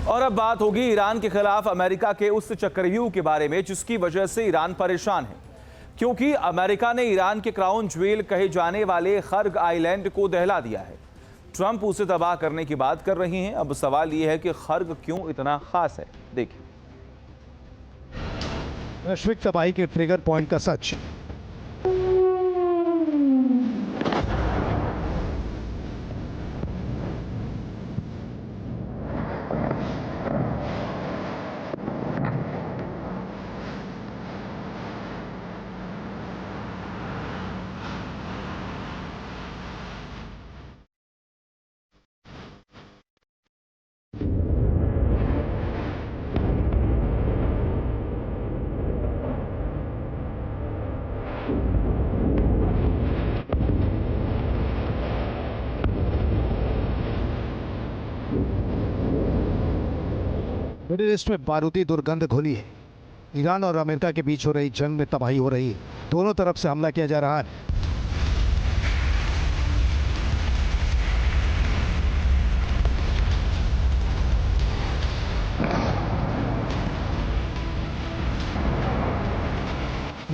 और अब बात होगी ईरान के खिलाफ अमेरिका के उस चक्रव्यूह के बारे में जिसकी वजह से ईरान परेशान है, क्योंकि अमेरिका ने ईरान के क्राउन ज्वेल कहे जाने वाले खर्ग आइलैंड को दहला दिया है। ट्रंप उसे तबाह करने की बात कर रही हैं। अब सवाल यह है कि खर्ग क्यों इतना खास है। देखिए, वैश्विक तबाही के ट्रिगर पॉइंट का सच। मिडिल ईस्ट में बारूदी दुर्गंध घुली है। ईरान और अमेरिका के बीच हो रही जंग में तबाही हो रही है। दोनों तरफ से हमला किया जा रहा है।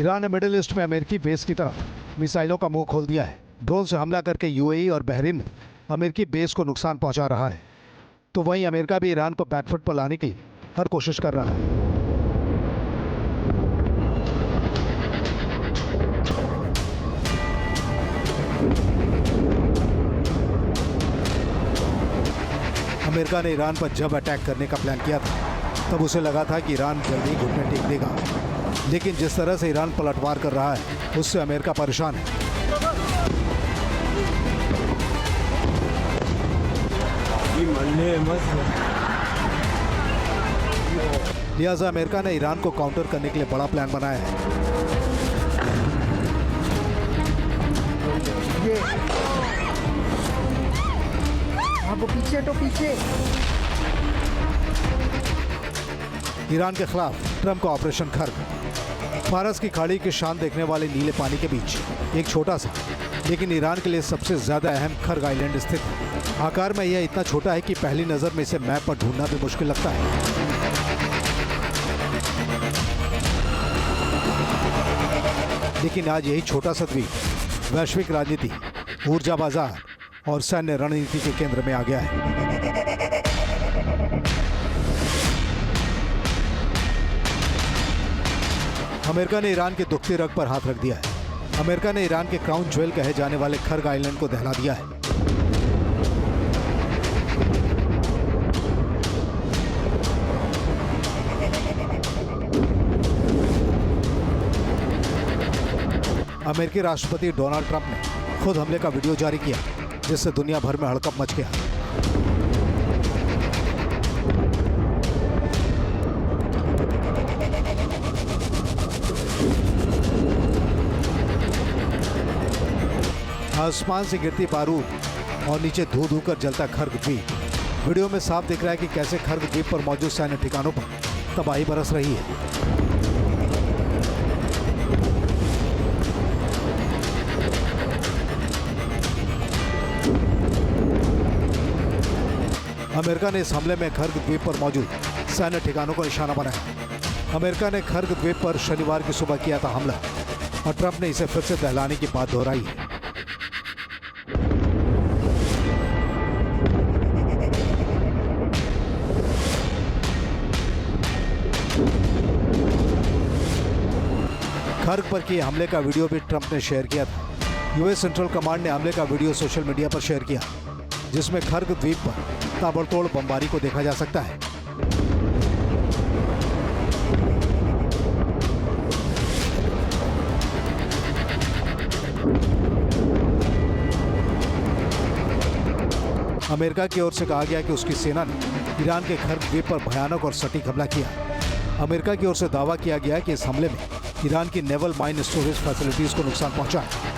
ईरान ने मिडिल ईस्ट में अमेरिकी बेस की तरफ मिसाइलों का मुंह खोल दिया है। ड्रोन से हमला करके यूएई और बहरीन में अमेरिकी बेस को नुकसान पहुंचा रहा है, तो वहीं अमेरिका भी ईरान को बैकफुट पर लाने की हर कोशिश कर रहा है। अमेरिका ने ईरान पर जब अटैक करने का प्लान किया था तब उसे लगा था कि ईरान जल्दी घुटने टेक देगा, लेकिन जिस तरह से ईरान पलटवार कर रहा है उससे अमेरिका परेशान है। लिहाजा अमेरिका ने ईरान को काउंटर करने के लिए बड़ा प्लान बनाया है। ये वो पीछे तो पीछे। ईरान के खिलाफ ट्रंप का ऑपरेशन खर्ग। फारस की खाड़ी की शान देखने वाले नीले पानी के बीच एक छोटा सा लेकिन ईरान के लिए सबसे ज्यादा अहम खर्ग आइलैंड स्थित है। आकार में यह इतना छोटा है कि पहली नजर में इसे मैप पर ढूंढना भी मुश्किल लगता है। लेकिन आज यही छोटा सा द्वीप वैश्विक राजनीति, ऊर्जा बाजार और सैन्य रणनीति के केंद्र में आ गया है। अमेरिका ने ईरान के दुखती रग पर हाथ रख दिया है। अमेरिका ने ईरान के क्राउन ज्वेल कहे जाने वाले खर्ग आइलैंड को दहला दिया है। अमेरिकी राष्ट्रपति डोनाल्ड ट्रंप ने खुद हमले का वीडियो जारी किया, जिससे दुनिया भर में हड़कंप मच गया। आसमान से गिरती बारूद और नीचे धू धू कर जलता खर्ग द्वीप। वीडियो में साफ दिख रहा है कि कैसे खर्ग द्वीप पर मौजूद सैन्य ठिकानों पर तबाही बरस रही है। अमेरिका ने इस हमले में खर्ग द्वीप पर मौजूद सैन्य ठिकानों को निशाना बनाया। अमेरिका ने खर्ग द्वीप पर शनिवार की सुबह किया था हमला और ट्रंप ने इसे फिर से दहलाने की बात दोहराई है। खर्ग पर किए हमले का वीडियो भी ट्रंप ने शेयर किया था। यूएस सेंट्रल कमांड ने हमले का वीडियो सोशल मीडिया पर शेयर किया, जिसमें खर्ग द्वीप पर ताबड़तोड़ बमबारी को देखा जा सकता है। अमेरिका की ओर से कहा गया कि उसकी सेना ने ईरान के खर्ग द्वीप पर भयानक और सटीक हमला किया। अमेरिका की ओर से दावा किया गया कि इस हमले में ईरान की नेवल माइन स्टोरेज फैसिलिटीज को नुकसान पहुंचा है।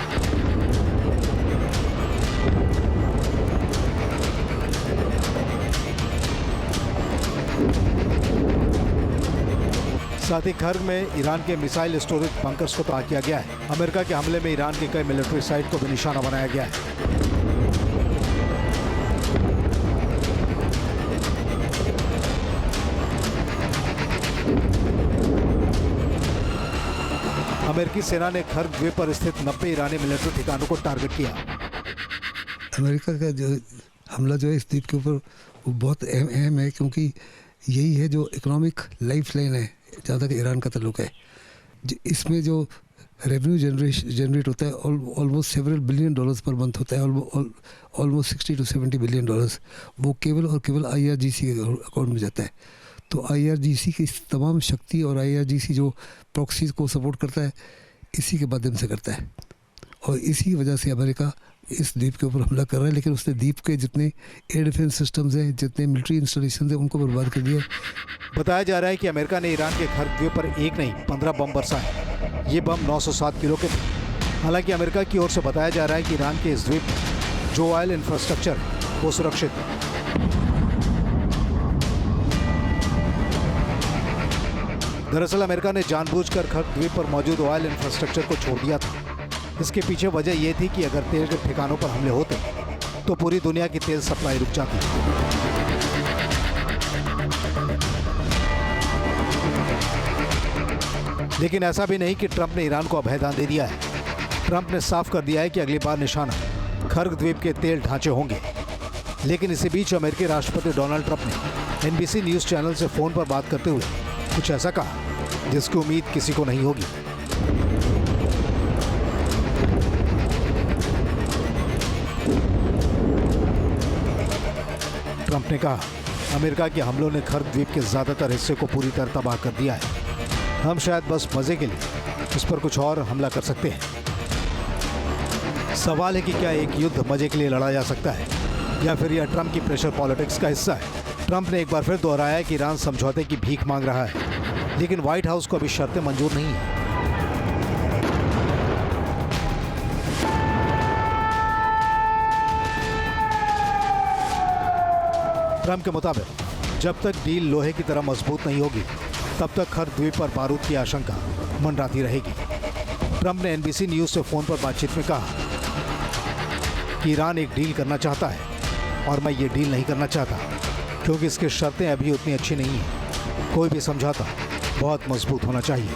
साथ ही खर्ग में ईरान के मिसाइल स्टोरेज बंकर्स को तबाह किया गया है। अमेरिका के हमले में ईरान के कई मिलिट्री साइट को भी निशाना बनाया गया है। अमेरिकी सेना ने खर्ग द्वीप पर स्थित 90 ईरानी मिलिट्री ठिकानों को टारगेट किया। अमेरिका का जो हमला जो है इस द्वीप के ऊपर वो बहुत अहम है, क्योंकि यही है जो इकोनॉमिक लाइफ लाइन है जहाँ तक ईरान का ताल्लुक है। इसमें जो रेवेन्यू जनरेट होता है almost several billion dollars per month होता है, ऑलमोस्ट 60 to 70 बिलियन डॉलर्स, वो केवल और केवल IRGC के अकाउंट में जाता है। तो IRGC की तमाम शक्ति और IRGC जो प्रॉक्सीज को सपोर्ट करता है इसी के माध्यम से करता है, और इसी वजह से अमेरिका इस द्वीप के ऊपर हमला कर रहा है। लेकिन उसने द्वीप के जितने एयर डिफेंस सिस्टम्स हैं, जितने मिलिट्री इंस्टॉलेशन हैं, उनको बर्बाद कर दिया। बताया जा रहा है कि अमेरिका ने ईरान के खर्ग द्वीप पर एक नहीं 15 बम बरसाए। ये बम 907 किलो के थे। हालांकि अमेरिका की ओर से बताया जा रहा है कि ईरान के इस द्वीप में जो ऑयल इंफ्रास्ट्रक्चर वो सुरक्षित है। दरअसल अमेरिका ने जानबूझकर खर्ग द्वीप पर मौजूद ऑयल इंफ्रास्ट्रक्चर को छोड़ दिया था। इसके पीछे वजह यह थी कि अगर तेल के ठिकानों पर हमले होते तो पूरी दुनिया की तेल सप्लाई रुक जाती। लेकिन ऐसा भी नहीं कि ट्रंप ने ईरान को अभयदान दे दिया है। ट्रंप ने साफ कर दिया है कि अगली बार निशाना खर्ग द्वीप के तेल ढांचे होंगे। लेकिन इसी बीच अमेरिकी राष्ट्रपति डोनाल्ड ट्रंप ने NBC न्यूज चैनल से फोन पर बात करते हुए कुछ ऐसा कहा जिसकी उम्मीद किसी को नहीं होगी। ट्रंप ने कहा, अमेरिका के हमलों ने खर्ग द्वीप के ज्यादातर हिस्से को पूरी तरह तबाह कर दिया है। हम शायद बस मजे के लिए इस पर कुछ और हमला कर सकते हैं। सवाल है कि क्या एक युद्ध मजे के लिए लड़ा जा सकता है या फिर यह ट्रंप की प्रेशर पॉलिटिक्स का हिस्सा है। ट्रंप ने एक बार फिर दोहराया कि ईरान समझौते की भीख मांग रहा है, लेकिन व्हाइट हाउस को अभी शर्तें मंजूर नहीं है। ट्रंप के मुताबिक जब तक डील लोहे की तरह मजबूत नहीं होगी तब तक खर्ग द्वीप पर बारूद की आशंका मंडराती रहेगी। ट्रंप ने NBC न्यूज से फोन पर बातचीत में कहा कि ईरान एक डील करना चाहता है और मैं ये डील नहीं करना चाहता क्योंकि इसकी शर्तें अभी उतनी अच्छी नहीं हैं। कोई भी समझौता बहुत मजबूत होना चाहिए।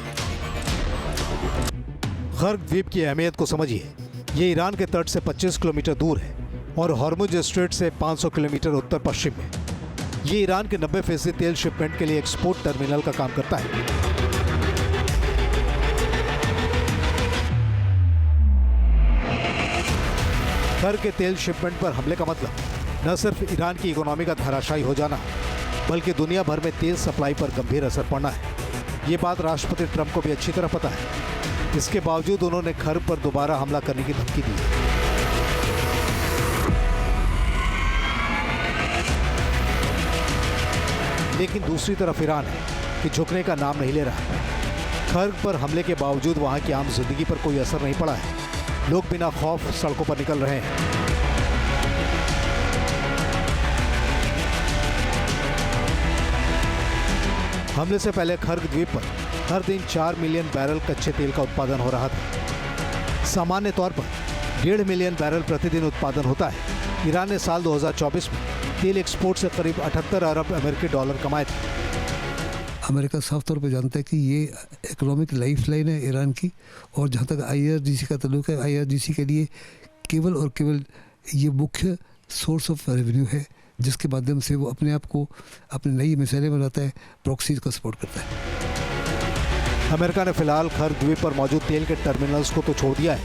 खर्ग द्वीप की अहमियत को समझिए। ये ईरान के तट से 25 किलोमीटर दूर है और हॉर्मुज स्ट्रेट से 500 किलोमीटर उत्तर पश्चिम में। ये ईरान के 90% तेल शिपमेंट के लिए एक्सपोर्ट टर्मिनल का काम करता है। खर्ग के तेल शिपमेंट पर हमले का मतलब न सिर्फ ईरान की इकोनॉमी का धराशायी हो जाना, बल्कि दुनिया भर में तेल सप्लाई पर गंभीर असर पड़ना है। ये बात राष्ट्रपति ट्रंप को भी अच्छी तरह पता है। इसके बावजूद उन्होंने खर्ग पर दोबारा हमला करने की धमकी दी। लेकिन दूसरी तरफ ईरान है कि झुकने का नाम नहीं ले रहा। खर्ग पर हमले के बावजूद वहां की आम जिंदगी पर कोई असर नहीं पड़ा है। लोग बिना खौफ सड़कों पर निकल रहे हैं। हमले से पहले खर्ग द्वीप पर हर दिन 4 मिलियन बैरल कच्चे तेल का उत्पादन हो रहा था। सामान्य तौर पर 1.5 मिलियन बैरल प्रतिदिन उत्पादन होता है। ईरान ने साल 2024 में तेल एक्सपोर्ट से करीब 78 अरब अमेरिकी डॉलर कमाए थे। अमेरिका साफ तौर पे जानता है कि ये इकोनॉमिक लाइफ लाइन है ईरान की, और जहाँ तक IRGC का ताल्लुक है, IRGC के लिए केवल और केवल ये मुख्य सोर्स ऑफ रेवेन्यू है, जिसके माध्यम से वो अपने आप को अपनी नई मिसाइलें बनाता है, प्रॉक्सीज का सपोर्ट करता है। अमेरिका ने फिलहाल खर्ग द्वीप पर मौजूद तेल के टर्मिनल्स को तो छोड़ दिया है,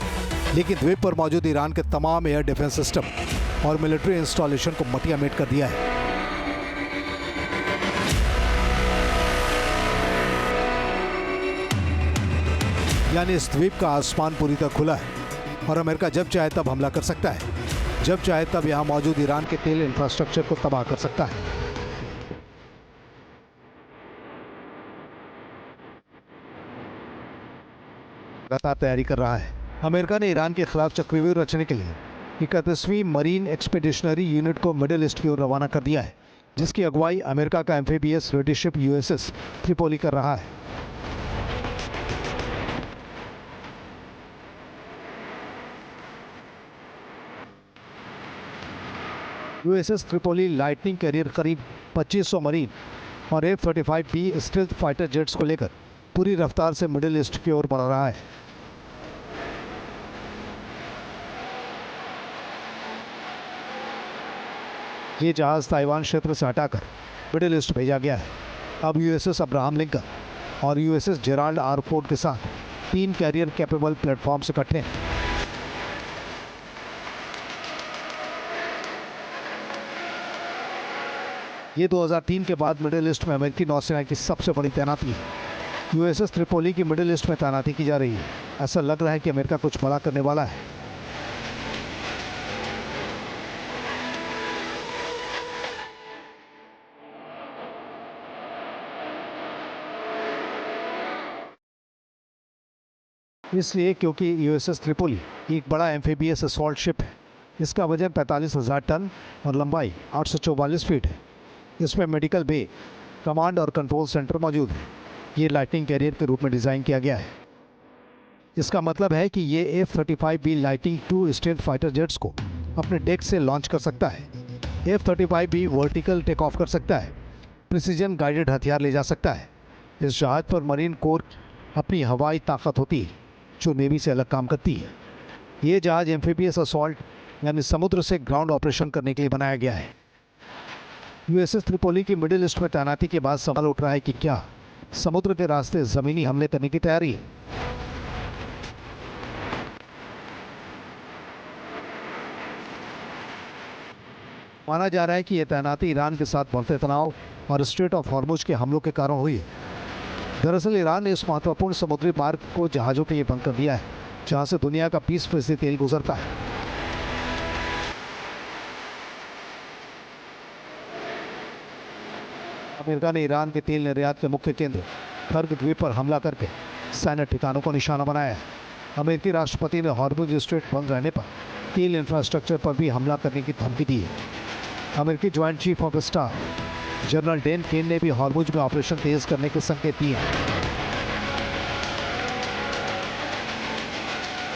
लेकिन द्वीप पर मौजूद ईरान के तमाम एयर डिफेंस सिस्टम और मिलिट्री इंस्टॉलेशन को मटिया मेट कर दिया है। यानी इस द्वीप का आसमान पूरी तरह खुला है और अमेरिका जब चाहे तब हमला कर सकता है, जब चाहे तब यहां मौजूद ईरान के तेल इंफ्रास्ट्रक्चर को तबाह कर सकता है। लगातार तैयारी कर रहा है। अमेरिका ने ईरान के खिलाफ चक्रव्यूह रचने के लिए 31वीं मरीन एक्सपेडिशनरी यूनिट को मिडिल ईस्ट की ओर रवाना कर दिया है, जिसकी अगुवाई अमेरिका का amphibious ready ship USS Tripoli कर रहा है। USS त्रिपोली लाइटनिंग कैरियर करीब 2500 मरीन और F-35B स्टील्थ फाइटर जेट्स को लेकर पूरी रफ्तार से मिडिल ईस्ट की ओर बढ़ रहा है। ये जहाज़ ताइवान क्षेत्र से हटाकर मिडिल ईस्ट भेजा गया है। अब USS अब्राहम लिंकन और USS जेराल्ड आर फोर्ड के साथ 3 कैरियर कैपेबल प्लेटफॉर्म्स इकट्ठे हैं। ये 2003 के बाद मिडिल ईस्ट में अमेरिकी नौसेना की सबसे बड़ी तैनाती है। USS त्रिपोली की मिडिल ईस्ट में तैनाती की जा रही है। ऐसा लग रहा है कि अमेरिका कुछ बड़ा करने वाला है। इसलिए क्योंकि USS त्रिपोली एक बड़ा एम्फीबियस असॉल्ट शिप है। इसका वजन 45,000 टन और लंबाई 844 फीट है। इसमें मेडिकल बे, कमांड और कंट्रोल सेंटर मौजूद है। ये लाइटनिंग कैरियर के रूप में डिज़ाइन किया गया है। इसका मतलब है कि ये F-35B lightning 2 stealth fighter jets को अपने डेक से लॉन्च कर सकता है। F-35B वर्टिकल टेक ऑफ कर सकता है, प्रिसीजन गाइडेड हथियार ले जा सकता है। इस जहाज़ पर मरीन कोर अपनी हवाई ताकत होती है जो नेवी से अलग काम करती है। ये जहाज़ एम्फीबियस असॉल्ट यानी समुद्र से ग्राउंड ऑपरेशन करने के लिए बनाया गया है। USS त्रिपोली की मिडिल ईस्ट में तैनाती के बाद सवाल उठ रहा है कि क्या समुद्र के रास्ते ज़मीनी हमले करने की तैयारी है। माना जा रहा है कि यह तैनाती ईरान के साथ बढ़ते तनाव और स्ट्रेट ऑफ हॉर्मुज के हमलों के कारण हुई है। दरअसल ईरान ने इस महत्वपूर्ण समुद्री मार्ग को जहाज़ों के लिए बंद कर दिया है, जहां से दुनिया का 20% तेल गुजरता है। अमेरिका ने ईरान के तेल निर्यात के मुख्य केंद्र कर्ग द्वीप पर हमला करके सैन्य ठिकानों को निशाना बनाया है। अमेरिकी राष्ट्रपति ने हॉर्मुज स्ट्रेट बंद रहने पर तेल इंफ्रास्ट्रक्चर पर भी हमला करने की धमकी दी है। अमेरिकी joint chief of staff general Dan Caine ने भी हॉर्मुज में ऑपरेशन तेज करने के संकेत दिए हैं।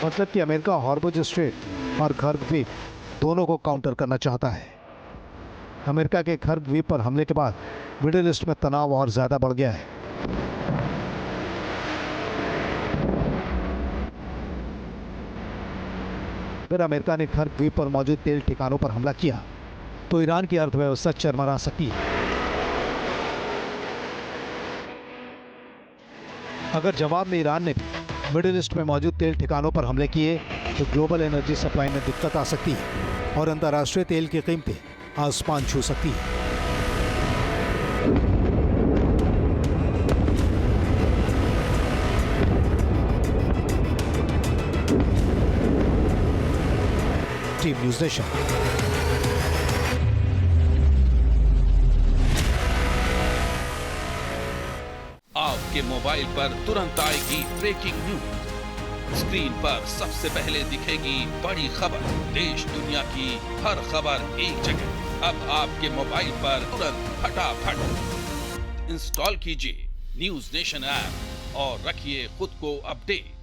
मतलब कि अमेरिका हॉर्मुज स्ट्रेट और कर्ग द्वीप दोनों को काउंटर करना चाहता है। अमेरिका के कर्ग द्वीप पर हमले के बाद मिडिल ईस्ट में तनाव और ज़्यादा बढ़ गया है। अगर अमेरिका ने कर्ग द्वीप पर मौजूद तेल ठिकानों पर हमला किया तो ईरान की अर्थव्यवस्था चरमरा सकती है। अगर जवाब में ईरान ने मिडिल ईस्ट में मौजूद तेल ठिकानों पर हमले किए तो ग्लोबल एनर्जी सप्लाई में दिक्कत आ सकती है और अंतर्राष्ट्रीय तेल की कीमतें आसमान छू सकती है। Team news nation. आपके मोबाइल पर तुरंत आएगी ब्रेकिंग न्यूज। स्क्रीन पर सबसे पहले दिखेगी बड़ी खबर। देश दुनिया की हर खबर एक जगह। अब आपके मोबाइल पर तुरंत फटाफट इंस्टॉल कीजिए न्यूज़ नेशन ऐप और रखिए खुद को अपडेट।